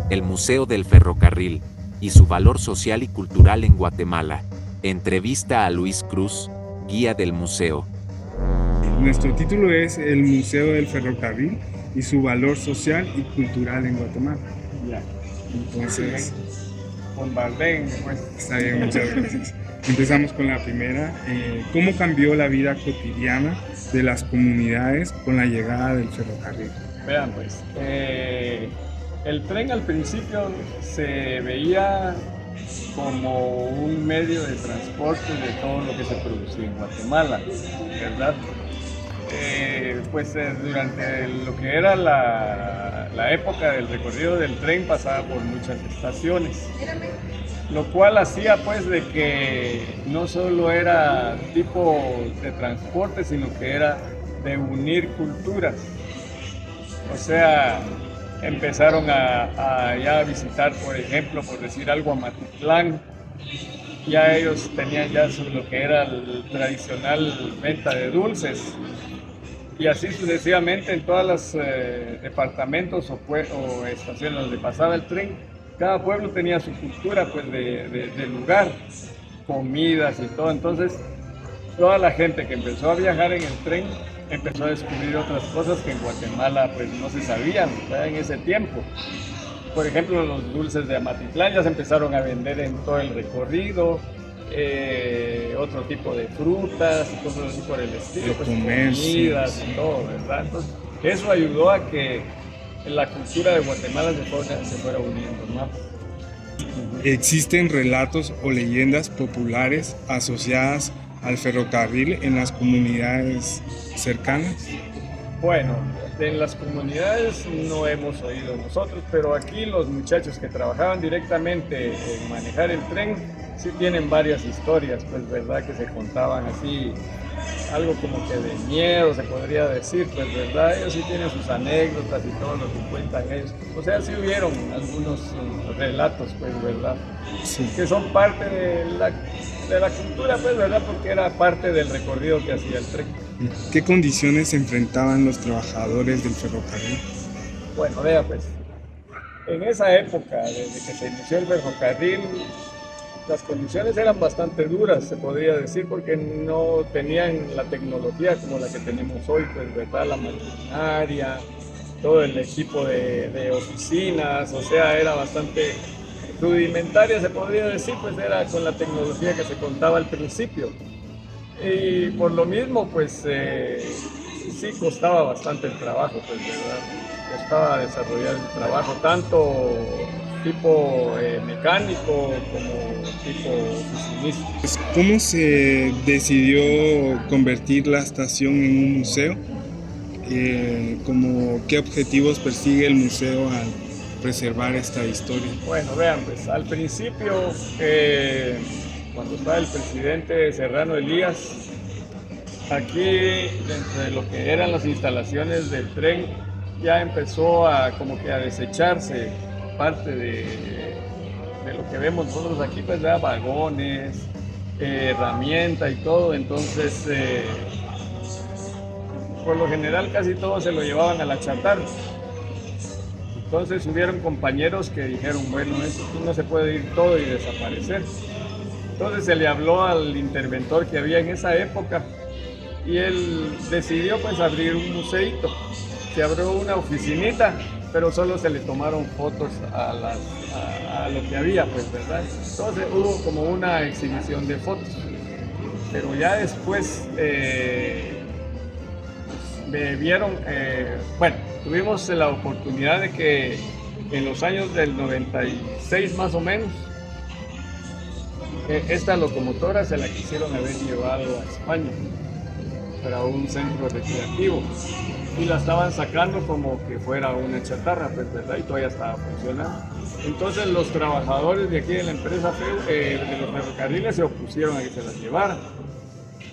el Museo del Ferrocarril y su valor social y cultural en Guatemala. Entrevista a Luis Cruz, guía del museo. Nuestro título es El Museo del Ferrocarril y su valor social y cultural en Guatemala. Ya, Entonces, bombardeen, pues. está bien, muchas gracias. Empezamos con la primera. ¿Cómo cambió la vida cotidiana de las comunidades con la llegada del ferrocarril? Vean, pues, el tren al principio se veía como un medio de transporte de todo lo que se producía en Guatemala, ¿verdad? Durante lo que era la época del recorrido del tren pasaba por muchas estaciones, lo cual hacía pues de que no solo era tipo de transporte, sino que era de unir culturas. O sea, empezaron ya a visitar, por ejemplo, por decir algo, Amatitlán. Ya ellos tenían ya lo que era el tradicional venta de dulces. Y así sucesivamente en todos los departamentos o estaciones donde pasaba el tren, cada pueblo tenía su cultura pues, de lugar, comidas y todo. Entonces, toda la gente que empezó a viajar en el tren empezó a descubrir otras cosas que en Guatemala pues, no se sabían, ¿verdad? En ese tiempo. Por ejemplo, los dulces de Amatitlán ya se empezaron a vender en todo el recorrido. Otro tipo de frutas y cosas así por el estilo, pues, comidas y todo, ¿verdad? Entonces, eso ayudó a que la cultura de Guatemala se fuera uniendo más. ¿Existen relatos o leyendas populares asociadas al ferrocarril en las comunidades cercanas? Bueno, en las comunidades no hemos oído nosotros, pero aquí los muchachos que trabajaban directamente en manejar el tren sí tienen varias historias, pues verdad, que se contaban así, algo como que de miedo se podría decir, pues verdad, ellos sí tienen sus anécdotas y todo lo que cuentan ellos. O sea, sí hubieron algunos relatos, pues verdad, Sí. que son parte de la cultura, pues verdad, porque era parte del recorrido que hacía el tren. ¿Qué condiciones se enfrentaban los trabajadores del ferrocarril? Bueno, vea pues, en esa época, desde que se inició el ferrocarril, las condiciones eran bastante duras, se podría decir, porque no tenían la tecnología como la que tenemos hoy, pues, ¿verdad? La maquinaria, todo el equipo de oficinas, o sea, era bastante rudimentaria, se podría decir, pues era con la tecnología que se contaba al principio. Y por lo mismo, pues, sí costaba bastante el trabajo, pues, ¿verdad? Costaba desarrollar el trabajo, tanto tipo mecánico como tipo oficinista. Pues, ¿cómo se decidió convertir la estación en un museo? ¿Qué objetivos persigue el museo al preservar esta historia? Bueno, vean, pues al principio, cuando estaba el presidente Serrano Elías, aquí dentro de lo que eran las instalaciones del tren, ya empezó como que a desecharse parte de lo que vemos nosotros aquí, pues ya vagones, herramienta y todo. Entonces, por lo general casi todo se lo llevaban a la chatarra. Entonces hubieron compañeros que dijeron, bueno, esto no se puede ir todo y desaparecer. Entonces se le habló al interventor que había en esa época y él decidió pues abrir un museíto. Se abrió una oficinita, pero solo se le tomaron fotos a lo que había, pues, ¿verdad? Entonces hubo como una exhibición de fotos, pero ya después tuvimos la oportunidad de que en los años del 96 más o menos, esta locomotora se la quisieron haber llevado a España para un centro recreativo y la estaban sacando como que fuera una chatarra, pues, ¿verdad? Y todavía estaba funcionando. Entonces los trabajadores de aquí de la empresa de los ferrocarriles se opusieron a que se la llevaran.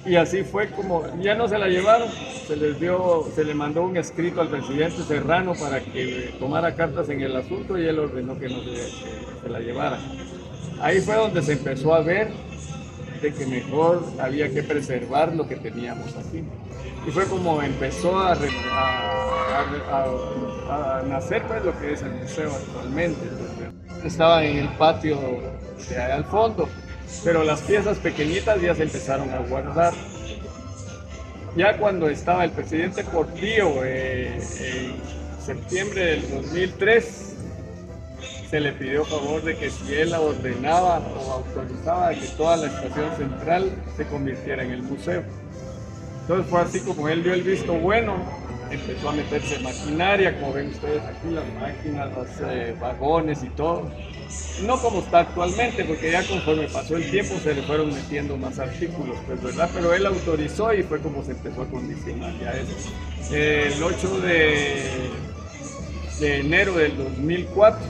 Y así fue como, ya no se la llevaron, se le mandó un escrito al presidente Serrano para que tomara cartas en el asunto y él ordenó que no se la llevara. Ahí fue donde se empezó a ver de que mejor había que preservar lo que teníamos aquí. Y fue como empezó a a nacer pues lo que es el museo actualmente. Estaba en el patio de allá al fondo, pero las piezas pequeñitas ya se empezaron a guardar. Ya cuando estaba el presidente Portillo en septiembre del 2003, se le pidió favor de que si él ordenaba o autorizaba que toda la estación central se convirtiera en el museo. Entonces fue así como él dio el visto bueno, empezó a meterse maquinaria, como ven ustedes aquí, las máquinas, los vagones y todo. No como está actualmente, porque ya conforme pasó el tiempo se le fueron metiendo más artículos, pues, ¿verdad? Pero él autorizó y fue como se empezó a condicionar ya eso. El 8 de enero del 2004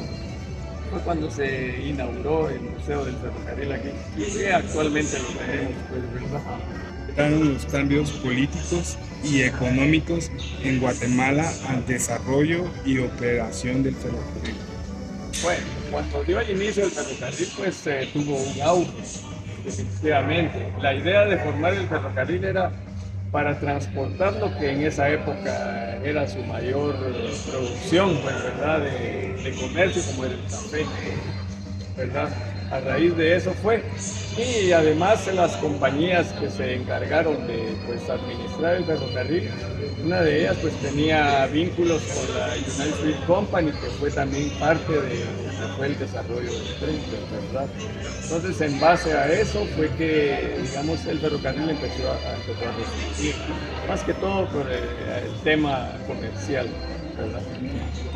fue cuando se inauguró el Museo del Ferrocarril aquí, y que actualmente lo tenemos, pues, ¿verdad? Los cambios políticos y económicos en Guatemala al desarrollo y operación del ferrocarril. Bueno, cuando dio el inicio del ferrocarril, pues tuvo un auge, definitivamente. La idea de formar el ferrocarril era para transportar lo que en esa época era su mayor producción, pues, ¿verdad? De comercio, como era el café, ¿verdad? A raíz de eso fue. Y además las compañías que se encargaron de, pues, administrar el ferrocarril, una de ellas pues tenía vínculos con la United Fruit Company, que fue también parte de lo que fue el desarrollo del tren, ¿verdad? Entonces, en base a eso fue que, digamos, el ferrocarril empezó a resistir, más que todo por el tema comercial, ¿verdad?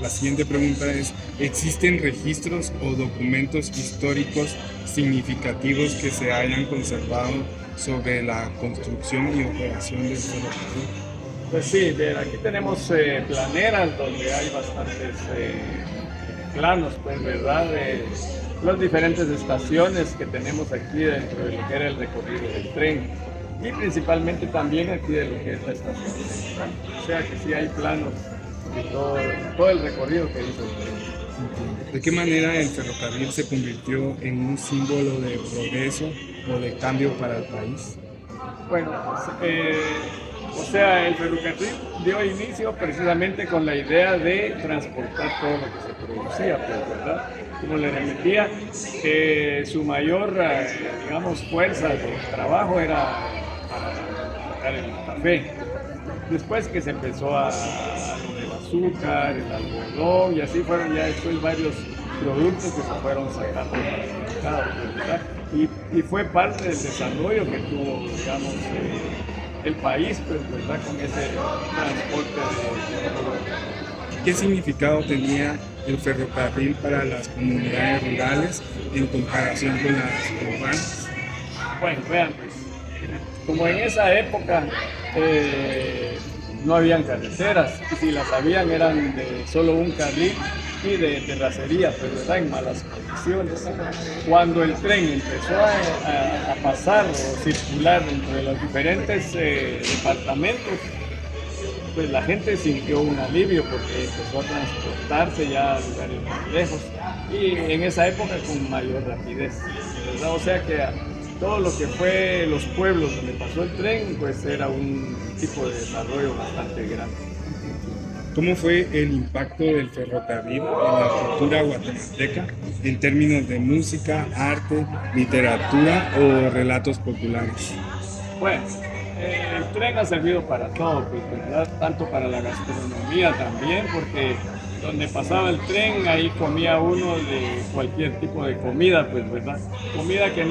La siguiente pregunta es, ¿existen registros o documentos históricos significativos que se hayan conservado sobre la construcción y operación del ferrocarril? Pues sí, aquí tenemos planeras donde hay bastantes planos, pues, ¿verdad? De las diferentes estaciones que tenemos aquí dentro de lo que era el recorrido del tren, y principalmente también aquí de lo que es la estación central. O sea que sí hay planos de todo el recorrido que hizo el tren. ¿De qué manera el ferrocarril se convirtió en un símbolo de progreso o de cambio para el país? Bueno, o sea, el ferrocarril dio inicio precisamente con la idea de transportar todo lo que se producía, pues, ¿verdad? Como le repetía, su mayor, digamos, fuerza de trabajo era para sacar el café. Después que se empezó a el azúcar, el algodón, y así fueron ya después varios productos que se fueron sacando para el mercado, ¿verdad? Y fue parte del desarrollo que tuvo, digamos, el país, pues, ¿verdad? Con ese transporte de productos. ¿Qué significado tenía el ferrocarril para las comunidades rurales en comparación con las urbanas? Bueno, vean, pues, como en esa época no habían carreteras, y si las habían eran de solo un carril y de terracería, pues, ¿verdad? En malas condiciones. Cuando el tren empezó a pasar o circular entre los diferentes departamentos, pues la gente sintió un alivio porque empezó a transportarse ya a lugares más lejos, y en esa época con mayor rapidez, ¿verdad? O sea que todo lo que fue los pueblos donde pasó el tren, pues era un tipo de desarrollo bastante grande. ¿Cómo fue el impacto del ferrocarril en la cultura guatemalteca en términos de música, arte, literatura o relatos populares? Bueno, el tren ha servido para todo, pues, ¿verdad? Tanto para la gastronomía también, porque donde pasaba el tren, ahí comía uno de cualquier tipo de comida, pues, ¿verdad? Comida que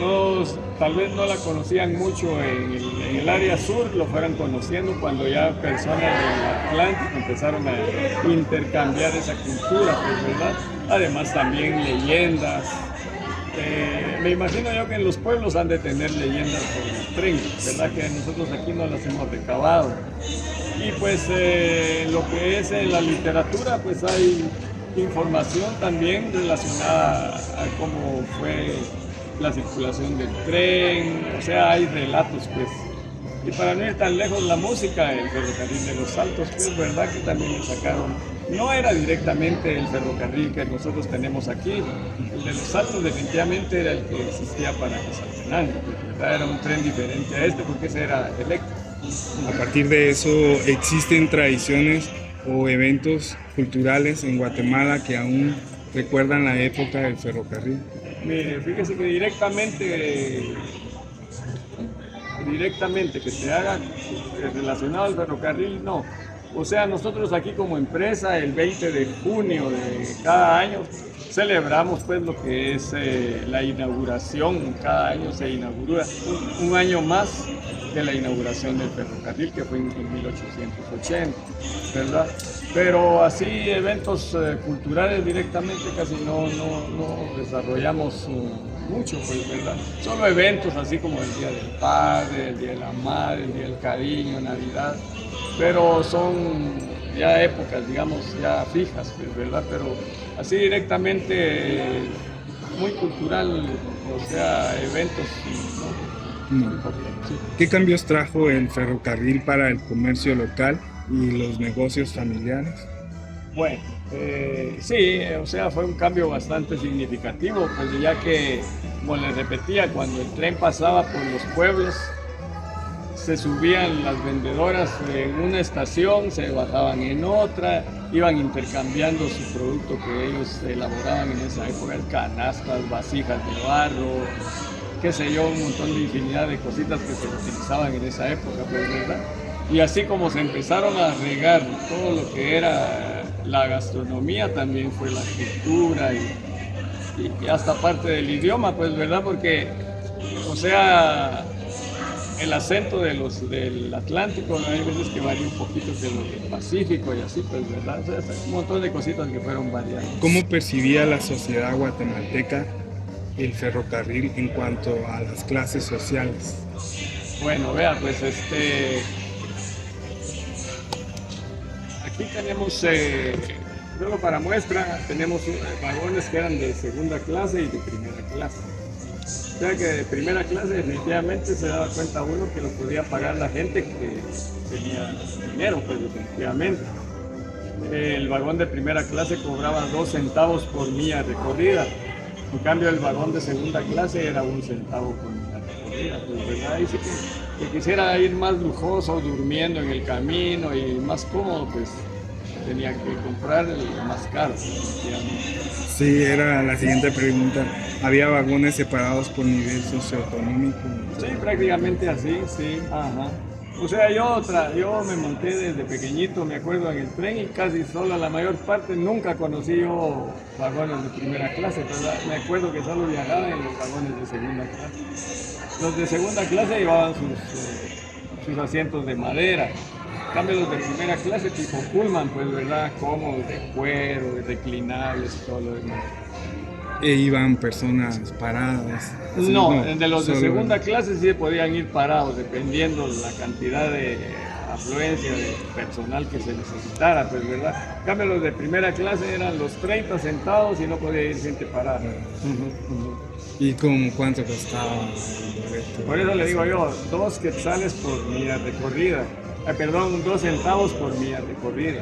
tal vez no la conocían mucho en el área sur, lo fueron conociendo cuando ya personas del Atlántico empezaron a intercambiar esa cultura, pues, ¿verdad? Además también leyendas. Me imagino yo que en los pueblos han de tener leyendas sobre el tren, ¿verdad? Que nosotros aquí no las hemos recabado. Y pues lo que es en la literatura, pues hay información también relacionada a cómo fue la circulación del tren, o sea, hay relatos, pues. Y para no ir tan lejos, la música, el ferrocarril de los Altos, pues, ¿verdad? Que también le sacaron. No era directamente el ferrocarril que nosotros tenemos aquí, el de los Altos definitivamente era el que existía para Quetzaltenango, ¿verdad? Era un tren diferente a este porque ese era eléctrico. A partir de eso, ¿existen tradiciones o eventos culturales en Guatemala que aún recuerdan la época del ferrocarril? Mire, fíjese que directamente que se haga relacionado al ferrocarril, no. O sea, nosotros aquí como empresa, el 20 de junio de cada año, celebramos pues lo que es la inauguración. Cada año se inaugura un año más de la inauguración del ferrocarril, que fue en 1880, ¿verdad? Pero así eventos culturales directamente casi no desarrollamos mucho, pues, ¿verdad? Solo eventos así como el Día del Padre, el Día de la Madre, el Día del Cariño, Navidad, pero son ya épocas, digamos, ya fijas, pues, ¿verdad? Pero así directamente muy cultural, o sea, eventos, ¿no? No. ¿Qué cambios trajo el ferrocarril para el comercio local y los negocios familiares? Bueno, sí, o sea, fue un cambio bastante significativo, pues ya que, como les repetía, cuando el tren pasaba por los pueblos, se subían las vendedoras en una estación, se bajaban en otra, iban intercambiando su producto que ellos elaboraban en esa época, canastas, vasijas de barro, qué sé yo, un montón de infinidad de cositas que se utilizaban en esa época, pues, ¿verdad? Y así como se empezaron a regar todo lo que era la gastronomía, también fue la cultura y hasta parte del idioma, pues, ¿verdad? Porque, o sea, el acento del Atlántico, ¿no? Hay veces que varía un poquito de lo del Pacífico y así, pues, ¿verdad? O sea, un montón de cositas que fueron variando. ¿Cómo percibía la sociedad guatemalteca el ferrocarril en cuanto a las clases sociales? Bueno, vea, pues aquí tenemos, solo para muestra, tenemos vagones que eran de segunda clase y de primera clase. O sea que de primera clase definitivamente se daba cuenta uno que lo podía pagar la gente que tenía dinero, pues definitivamente. El vagón de primera clase cobraba 2 centavos por milla recorrida. En cambio, el vagón de segunda clase era 1 centavo por milla recorrida. Pues, ¿verdad? Ahí sí que quisiera ir más lujoso, durmiendo en el camino y más cómodo, pues tenía que comprar el más caro. Sí, era la siguiente pregunta. ¿Había vagones separados por nivel socioeconómico? Sí, prácticamente así, sí. Ajá. O sea, yo me monté desde pequeñito, me acuerdo, en el tren y casi solo, la mayor parte, nunca conocí yo vagones de primera clase, ¿verdad? Me acuerdo que solo viajaba en los vagones de segunda clase. Los de segunda clase llevaban sus asientos de madera. En cambio, los de primera clase, tipo Pullman, pues, ¿verdad? Cómodos, de cuero, de reclinables y todo lo demás. E iban personas paradas. No, de los de segunda clase sí podían ir parados, dependiendo la cantidad de afluencia de personal que se necesitara, pues, ¿verdad? En cambio, los de primera clase eran los 30 sentados y no podía ir gente parada. ¿Y como cuánto costaba el boleto? Por eso le digo yo, 2 quetzales por milla recorrida. Perdón, 2 centavos por milla recorrida.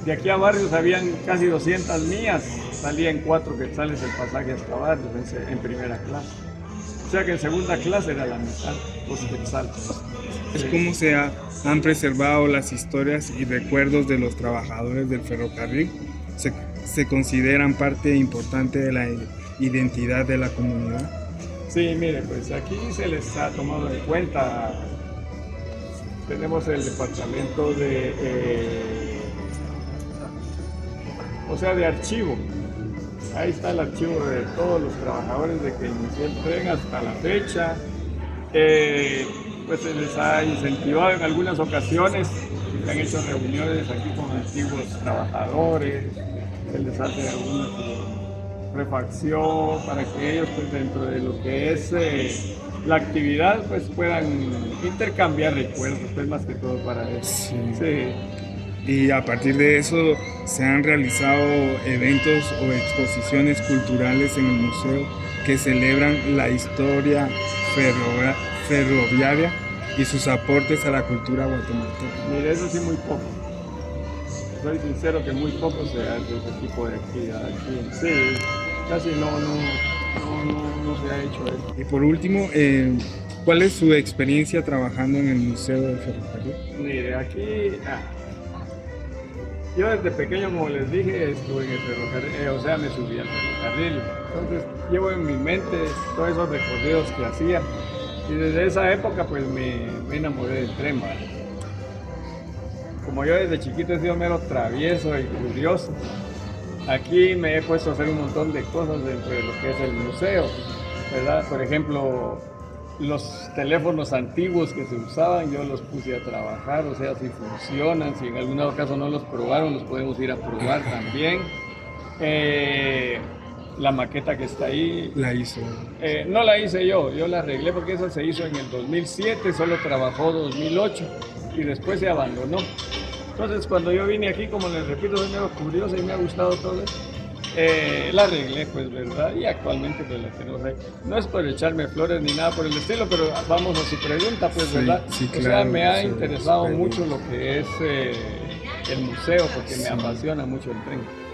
De aquí a Barrios habían casi 200 millas, salían 4 quetzales el pasaje hasta Barrios en primera clase. O sea que en segunda clase era la mitad, 2 quetzales. ¿Cómo han preservado las historias y recuerdos de los trabajadores del ferrocarril? ¿Se consideran parte importante de la identidad de la comunidad? Sí, mire, pues aquí se les ha tomado en cuenta. Tenemos el departamento de archivo. Ahí está el archivo de todos los trabajadores de que inició el tren hasta la fecha. Pues se les ha incentivado en algunas ocasiones, se han hecho reuniones aquí con antiguos trabajadores, se les hace alguna refacción para que ellos, pues, dentro de lo que es la actividad, pues puedan intercambiar recuerdos, pues más que todo para eso. Sí. Y a partir de eso se han realizado eventos o exposiciones culturales en el museo que celebran la historia ferroviaria y sus aportes a la cultura guatemalteca. Mire, eso sí, muy poco. Soy sincero que muy poco se hace ese tipo de actividad aquí. Sí, casi no se ha hecho eso. Y por último, ¿cuál es su experiencia trabajando en el Museo del Ferrocarril? Mire, aquí Yo desde pequeño, como les dije, estuve en el ferrocarril, o sea, me subí al ferrocarril. Entonces llevo en mi mente todos esos recorridos que hacía. Y desde esa época pues me enamoré del tren, ¿vale? Como yo desde chiquito he sido mero travieso y curioso, aquí me he puesto a hacer un montón de cosas dentro de lo que es el museo, ¿verdad? Por ejemplo, los teléfonos antiguos que se usaban, yo los puse a trabajar, o sea, si funcionan, si en algún caso no los probaron, los podemos ir a probar también. La maqueta que está ahí. La hizo. No la hice yo la arreglé porque esa se hizo en el 2007, solo trabajó 2008 y después se abandonó. Entonces cuando yo vine aquí, como les repito, soy medio curioso y me ha gustado todo eso. La arreglé, pues, ¿verdad? Y actualmente pues la tenemos ahí. No es por echarme flores ni nada por el estilo, pero vamos a su pregunta, pues, ¿verdad? Sí, o sea, me ha interesado mucho lo que es el museo porque me apasiona mucho el tren.